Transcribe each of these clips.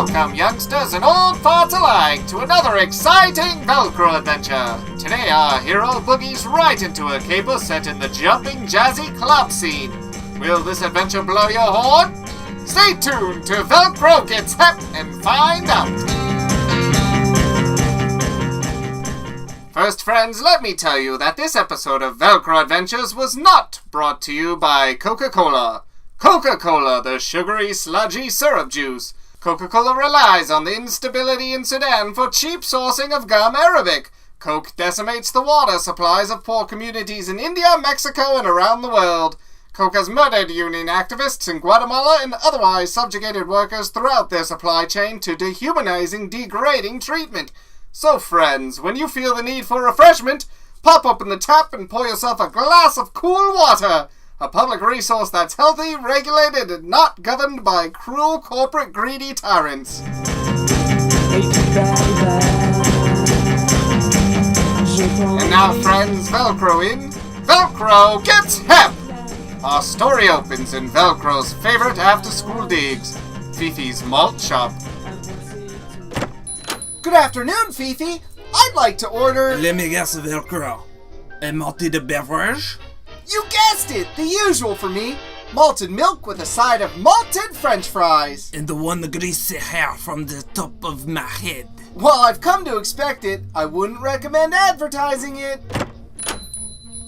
Welcome, youngsters and old farts alike, to another exciting Velcro adventure. Today our hero boogies right into a caper set in the jumping, jazzy club scene. Will this adventure blow your horn? Stay tuned to Velcro Gets Hep and find out. First, friends, let me tell you that this episode of Velcro Adventures was not brought to you by Coca-Cola. Coca-Cola, the sugary, sludgy syrup juice. Coca-Cola relies on the instability in Sudan for cheap sourcing of gum arabic. Coke decimates the water supplies of poor communities in India, Mexico, and around the world. Coke has murdered union activists in Guatemala and otherwise subjugated workers throughout their supply chain to dehumanizing, degrading treatment. So friends, when you feel the need for refreshment, pop open the tap and pour yourself a glass of cool water. A public resource that's healthy, regulated, and not governed by cruel corporate greedy tyrants. And now friends, Velcro in, Velcro Gets Hep! Our story opens in Velcro's favorite after-school digs, Fifi's malt shop. Good afternoon, Fifi. I'd like to order... Let me guess, Velcro. A malted beverage? You guessed it! The usual for me. Malted milk with a side of malted french fries. And the one greasy hair from the top of my head. Well, I've come to expect it. I wouldn't recommend advertising it.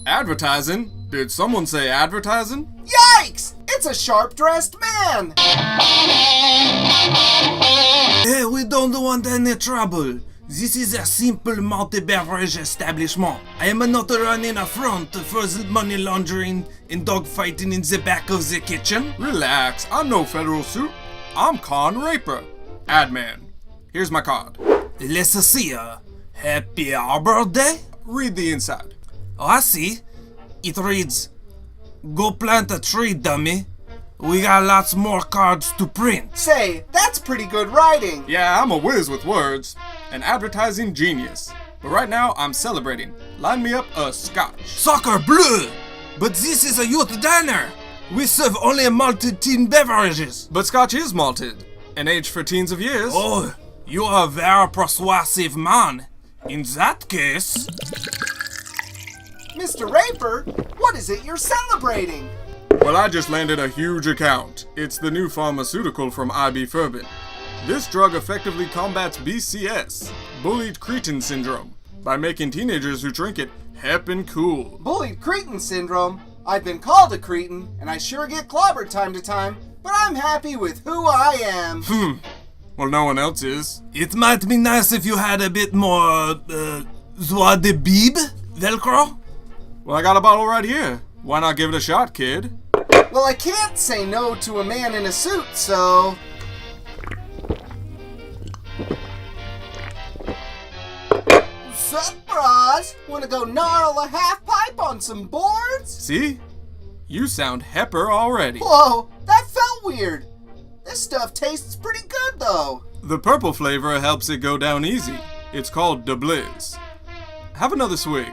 Advertising? Did someone say advertising? Yikes! It's a sharp-dressed man! Hey, we don't want any trouble. This is a simple malted beverage establishment. I am not running a front for the money laundering and dogfighting in the back of the kitchen. Relax, I'm no federal suit. I'm Con Raper. Ad man. Here's my card. Let's see. Happy Arbor Day? Read the inside. Oh, I see. It reads, "Go plant a tree, dummy. We got lots more cards to print." Say, that's pretty good writing. Yeah, I'm a whiz with words. An advertising genius. But right now, I'm celebrating. Line me up a scotch. Soccer bleu! But this is a youth diner. We serve only malted teen beverages. But scotch is malted, and aged for teens of years. Oh, you are a very persuasive man. In that case... Mr. Raper, what is it you're celebrating? Well, I just landed a huge account. It's the new pharmaceutical from ibuprofen. This drug effectively combats BCS, bullied cretin syndrome, by making teenagers who drink it hep and cool. Bullied cretin syndrome? I've been called a cretin, and I sure get clobbered time to time, but I'm happy with who I am. Well, no one else is. It might be nice if you had a bit more, joie de vivre, Velcro? Well, I got a bottle right here. Why not give it a shot, kid? Well, I can't say no to a man in a suit, so... Surprise! Wanna go gnarl a half pipe on some boards? See? You sound hepper already. Whoa, that felt weird. This stuff tastes pretty good, though. The purple flavor helps it go down easy. It's called de Blizz. Have another swig.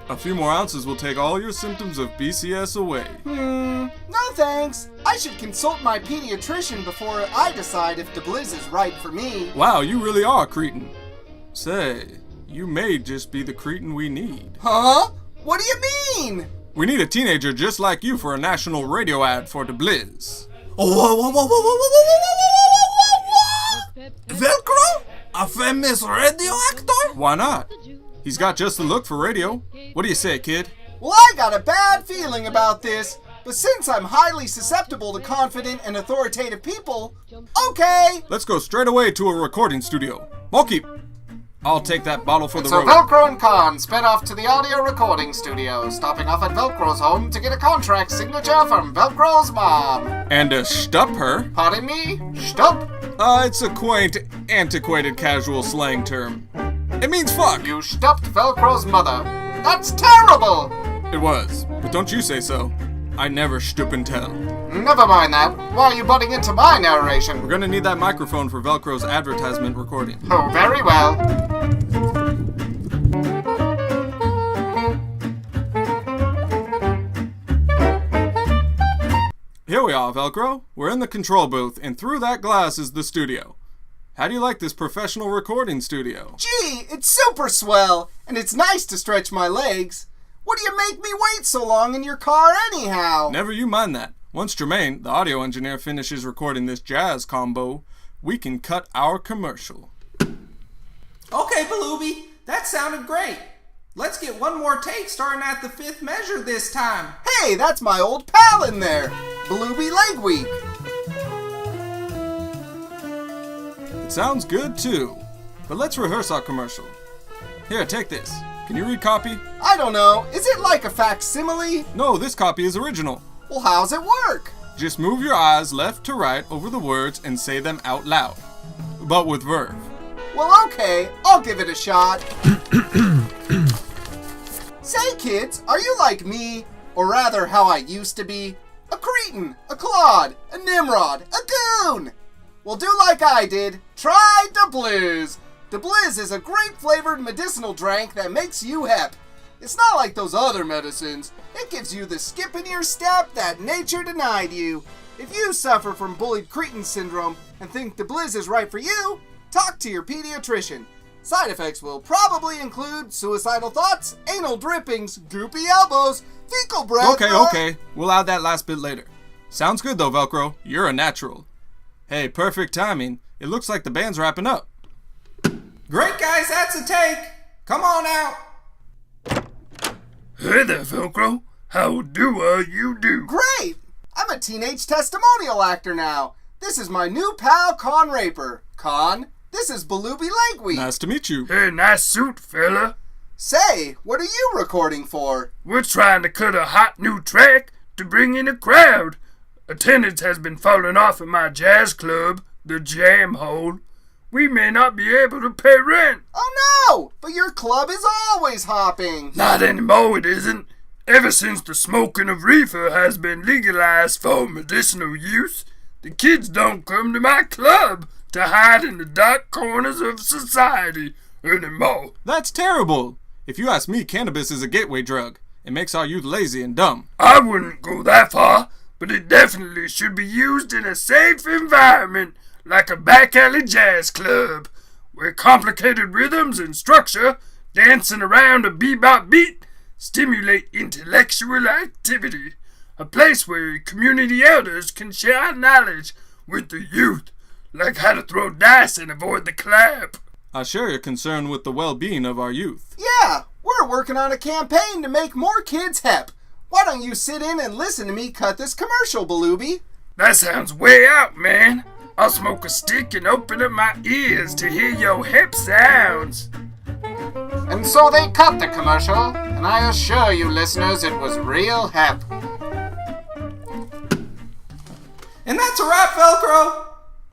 A few more ounces will take all your symptoms of BCS away. No thanks. I should consult my pediatrician before I decide if the Blizz is right for me. Wow, you really are a cretin. Say, you may just be the cretin we need. Huh? What do you mean? We need a teenager just like you for a national radio ad for the Blizz. Velcro? A famous radio actor? Why not? He's got just the look for radio. What do you say, kid? Well, I got a bad feeling about this, but since I'm highly susceptible to confident and authoritative people, okay. Let's go straight away to a recording studio. Mulkey, I'll take that bottle for the So road. Velcro and Con sped off to the audio recording studio, stopping off at Velcro's home to get a contract signature from Velcro's mom. And to stup her? Pardon me? Stop. It's a quaint, antiquated casual slang term. It means fuck. You stuffed Velcro's mother. That's terrible! It was, but don't you say so. I never stoop and tell. Never mind that. Why are you butting into my narration? We're gonna need that microphone for Velcro's advertisement recording. Oh, very well. Here we are, Velcro. We're in the control booth, and through that glass is the studio. How do you like this professional recording studio? Gee, it's super swell, and it's nice to stretch my legs. What do you make me wait so long in your car anyhow? Never you mind that. Once Jermaine, the audio engineer, finishes recording this jazz combo, we can cut our commercial. Okay, Balooby, that sounded great. Let's get one more take starting at the 5th measure this time. Hey, that's my old pal in there, Balooby Leg Week. It sounds good too, but let's rehearse our commercial. Here, take this. Can you read copy? I don't know, is it like a facsimile? No, this copy is original. Well, how's it work? Just move your eyes left to right over the words and say them out loud, but with verve. Well, okay, I'll give it a shot. Say, kids, are you like me? Or rather, how I used to be? A cretin, a clod, a nimrod, a goon! Well, do like I did. Try the Blizz. The Blizz is a grape-flavored medicinal drink that makes you hep. It's not like those other medicines. It gives you the skip in your step that nature denied you. If you suffer from bullied cretin syndrome and think the Blizz is right for you, talk to your pediatrician. Side effects will probably include suicidal thoughts, anal drippings, goopy elbows, fecal breath. Okay. We'll add that last bit later. Sounds good though, Velcro. You're a natural. Hey, perfect timing. It looks like the band's wrapping up. Great, guys, that's a take. Come on out. Hey there, Velcro. How do you do? Great! I'm a teenage testimonial actor now. This is my new pal, Con Raper. Con, this is Balooby Leg Week. Nice to meet you. Hey, nice suit, fella. Say, what are you recording for? We're trying to cut a hot new track to bring in a crowd. Attendance has been falling off at my jazz club, the Jam Hole. We may not be able to pay rent. Oh no! But your club is always hopping. Not anymore, it isn't. Ever since the smoking of reefer has been legalized for medicinal use, the kids don't come to my club to hide in the dark corners of society anymore. That's terrible. If you ask me, cannabis is a gateway drug. It makes our youth lazy and dumb. I wouldn't go that far, but it definitely should be used in a safe environment, like a back alley jazz club, where complicated rhythms and structure, dancing around a bebop beat, stimulate intellectual activity. A place where community elders can share knowledge with the youth, like how to throw dice and avoid the clap. I share your concern with the well-being of our youth. Yeah, we're working on a campaign to make more kids hep. Why don't you sit in and listen to me cut this commercial, Balooby? That sounds way out, man. I'll smoke a stick and open up my ears to hear your hip sounds. And so they cut the commercial, and I assure you listeners it was real hep. And that's a wrap, Velcro.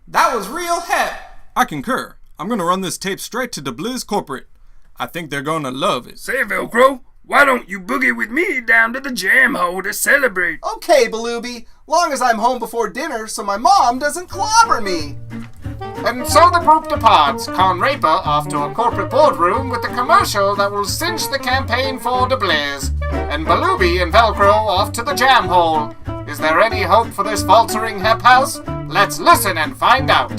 That was real hep. I concur. I'm gonna run this tape straight to the Blizz Corporate. I think they're gonna love it. Say, Velcro, why don't you boogie with me down to the Jam Hole to celebrate? Okay, Balooby, long as I'm home before dinner so my mom doesn't clobber me. And so the group departs, Con Raper off to a corporate boardroom with the commercial that will cinch the campaign for the Blizz, and Balooby and Velcro off to the Jam Hole. Is there any hope for this faltering hep house? Let's listen and find out.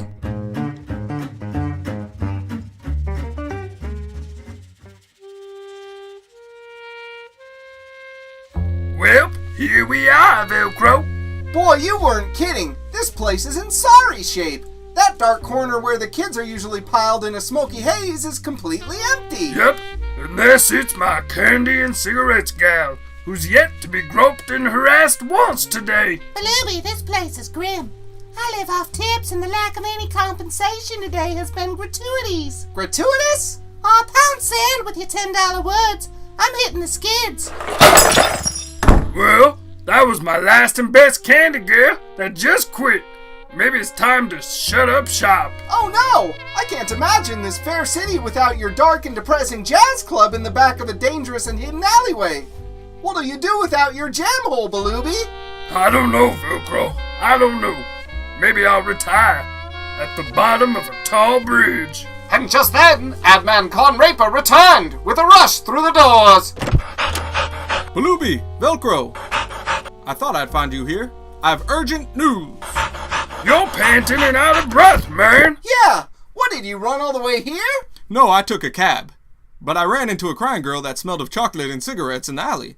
Well, here we are, Velcro. Boy, you weren't kidding. This place is in sorry shape. That dark corner where the kids are usually piled in a smoky haze is completely empty. Yep, and there sits my candy and cigarettes gal, who's yet to be groped and harassed once today. Balooby, this place is grim. I live off tips and the lack of any compensation today has been gratuities. Gratuitous? Aw, pound sand with your $10 words. I'm hitting the skids. Well, that was my last and best candy girl that just quit. Maybe it's time to shut up shop. Oh no! I can't imagine this fair city without your dark and depressing jazz club in the back of a dangerous and hidden alleyway. What'll you do without your jam hole, Balooby? I don't know, Velcro. I don't know. Maybe I'll retire at the bottom of a tall bridge. And just then, Adman Con Raper returned with a rush through the doors. Balooby, Velcro. I thought I'd find you here. I have urgent news. You're panting and out of breath, man. Yeah! did you run all the way here? No, I took a cab. But I ran into a crying girl that smelled of chocolate and cigarettes in the alley.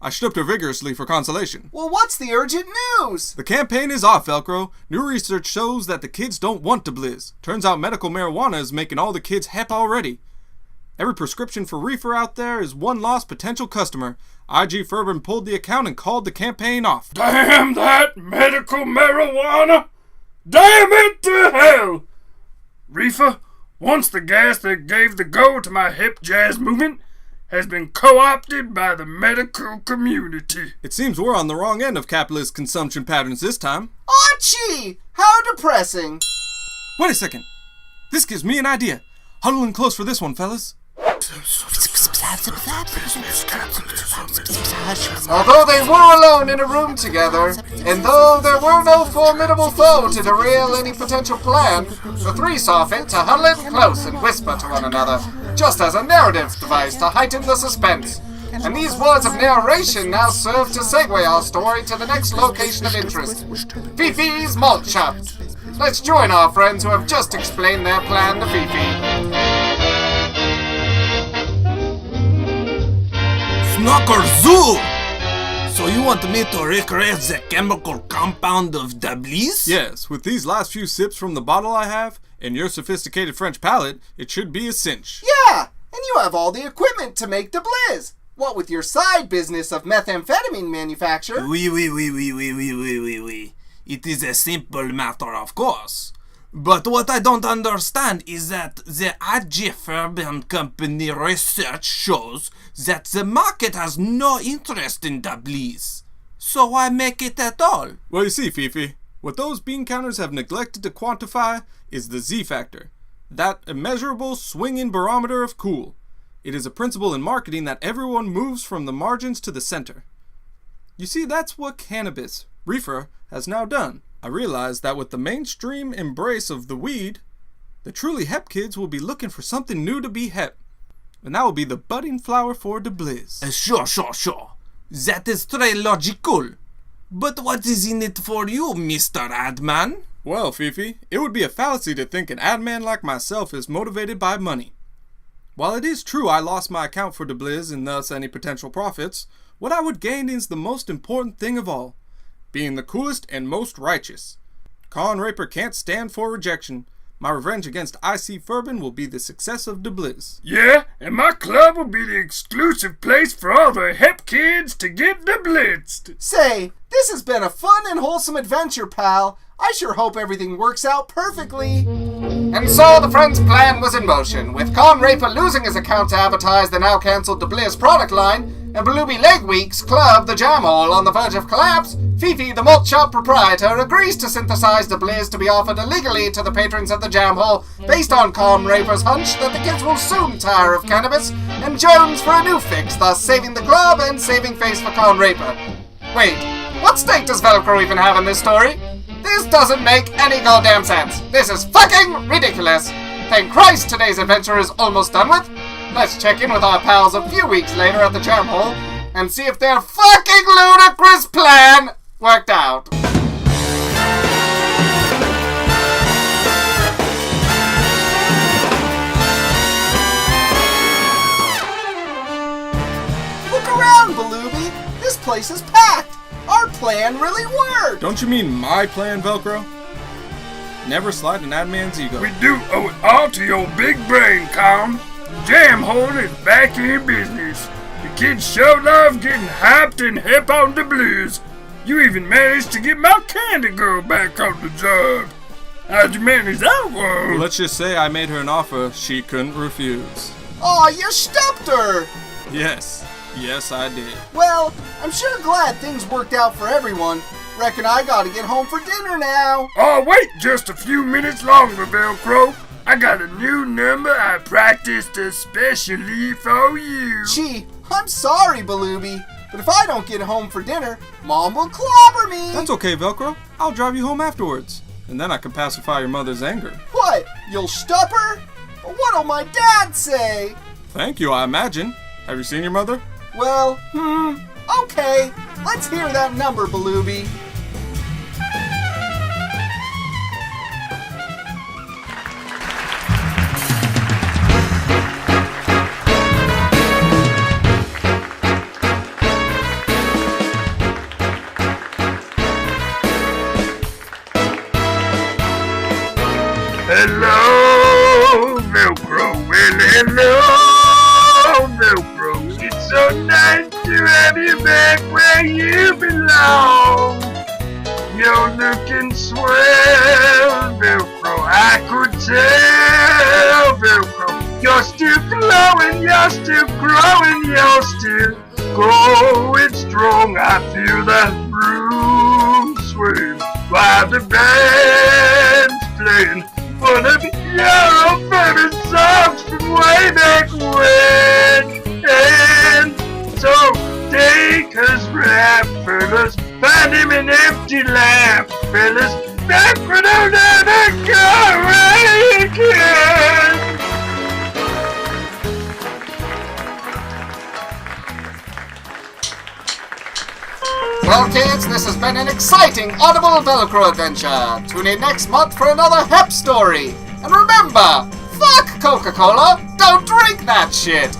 I stripped her vigorously for consolation. Well, what's the urgent news? The campaign is off, Velcro. New research shows that the kids don't want to blizz. Turns out medical marijuana is making all the kids hep already. Every prescription for reefer out there is one lost potential customer. IG Furban pulled the account and called the campaign off. Damn that medical marijuana! Damn it to hell! Reefer, once the gas that gave the go to my hip jazz movement has been co-opted by the medical community. It seems we're on the wrong end of capitalist consumption patterns this time. Achie! How depressing. Wait a second. This gives me an idea. Huddle in close for this one, fellas. Although they were alone in a room together, and though there were no formidable foe to derail any potential plan, the three saw fit to huddle in close and whisper to one another, just as a narrative device to heighten the suspense. And these words of narration now serve to segue our story to the next location of interest, Fifi's Malt Shop. Let's join our friends who have just explained their plan to Fifi. Snocker Zoo! So you want me to recreate the chemical compound of the bliss? Yes, with these last few sips from the bottle I have, and your sophisticated French palate, it should be a cinch. Yeah, and you have all the equipment to make the blizz. What with your side business of methamphetamine manufacture? Oui. It is a simple matter, of course. But what I don't understand is that the IG Furban Company research shows that the market has no interest in the bliss. So why make it at all? Well, you see, Fifi, what those bean counters have neglected to quantify is the Z factor. That immeasurable swinging barometer of cool. It is a principle in marketing that everyone moves from the margins to the center. You see, that's what cannabis, reefer, has now done. I realize that with the mainstream embrace of the weed, the truly hep kids will be looking for something new to be hep. And that will be the budding flower for the blizz. Sure. That is très logical. But what is in it for you, Mr. Adman? Well, Fifi, it would be a fallacy to think an ad man like myself is motivated by money. While it is true I lost my account for the blizz and thus any potential profits, what I would gain is the most important thing of all. Being the coolest and most righteous. Con Raper can't stand for rejection. My revenge against IC Furban will be the success of the blizz. Yeah, and my club will be the exclusive place for all the hep kids to get the blitzed. Say, this has been a fun and wholesome adventure, pal. I sure hope everything works out perfectly. And so the friends' plan was in motion, with Con Raper losing his account to advertise the now cancelled The Blizz product line, and Belubi Leg Week's club, The Jam Hole, on the verge of collapse. Fifi, the malt shop proprietor, agrees to synthesize The Blizz to be offered illegally to the patrons of the Jam Hole, based on Con Raper's hunch that the kids will soon tire of cannabis, and Jones for a new fix, thus saving the club and saving face for Con Raper. Wait, what stake does Velcro even have in this story? This doesn't make any goddamn sense. This is fucking ridiculous. Thank Christ today's adventure is almost done with. Let's check in with our pals a few weeks later at the Jam Hole and see if their fucking ludicrous plan worked out. Look around, Belubi. This place is packed. Our plan really worked. Don't you mean my plan, Velcro? Never slide an ad man's ego. We do owe it all to your big brain, Con. Jam Hole is back in business. The kids sure love getting hyped and hip on the blues. You even managed to get my candy girl back on the job. How'd you manage that one? Let's just say I made her an offer she couldn't refuse. Aw, you stumped her. Yes, I did. Well, I'm sure glad things worked out for everyone. Reckon I gotta get home for dinner now. Oh, wait just a few minutes longer, Velcro. I got a new number I practiced especially for you. Gee, I'm sorry, Belubi, but if I don't get home for dinner, Mom will clobber me. That's okay, Velcro. I'll drive you home afterwards. And then I can pacify your mother's anger. What? You'll stop her? What'll my dad say? Thank you, I imagine. Have you seen your mother? Well, okay. Let's hear that number, Belubi. Hello, Velcro. Well, hello, Velcro. It's so nice to have you back where you belong. You're looking swell, Velcro. I could tell, Velcro. You're still glowing, you're still growing, you're still going strong. I feel that room sway while the band's playing one of your favorite songs from way back when. And so take us rap, fellas. Find him an empty lap, fellas. Back when I'll never go away again. Well, kids, this has been an exciting Audible Velcro adventure. Tune in next month for another HEP story. And remember, fuck Coca-Cola, don't drink that shit.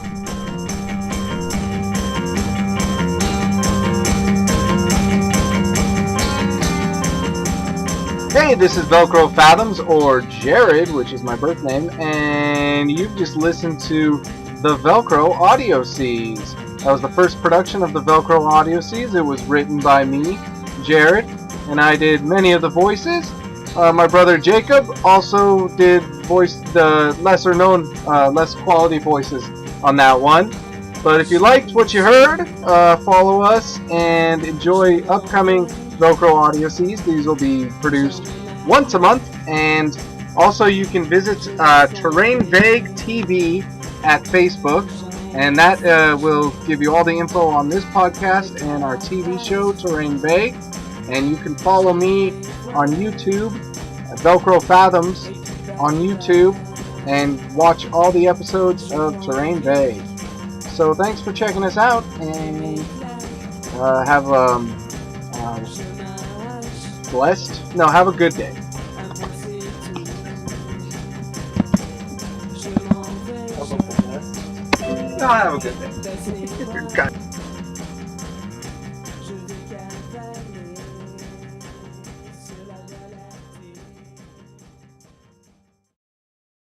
Hey, this is Velcro Fathoms, or Jared, which is my birth name, and you've just listened to the Velcro Audiosseys. That was the first production of the Velcro Audiosseys. It was written by me, Jared, and I did many of the voices. My brother Jacob also did voice the lesser known, less quality voices on that one. But if you liked what you heard, follow us and enjoy upcoming Velcro Audiosseys. These will be produced once a month, and also you can visit Terrain Vague TV at Facebook, and that will give you all the info on this podcast and our TV show, Terrain Vague. And you can follow me on YouTube, Velcro Fathoms on YouTube, and watch all the episodes of Terrain Vague. So thanks for checking us out, and have have a good day. Have a good day.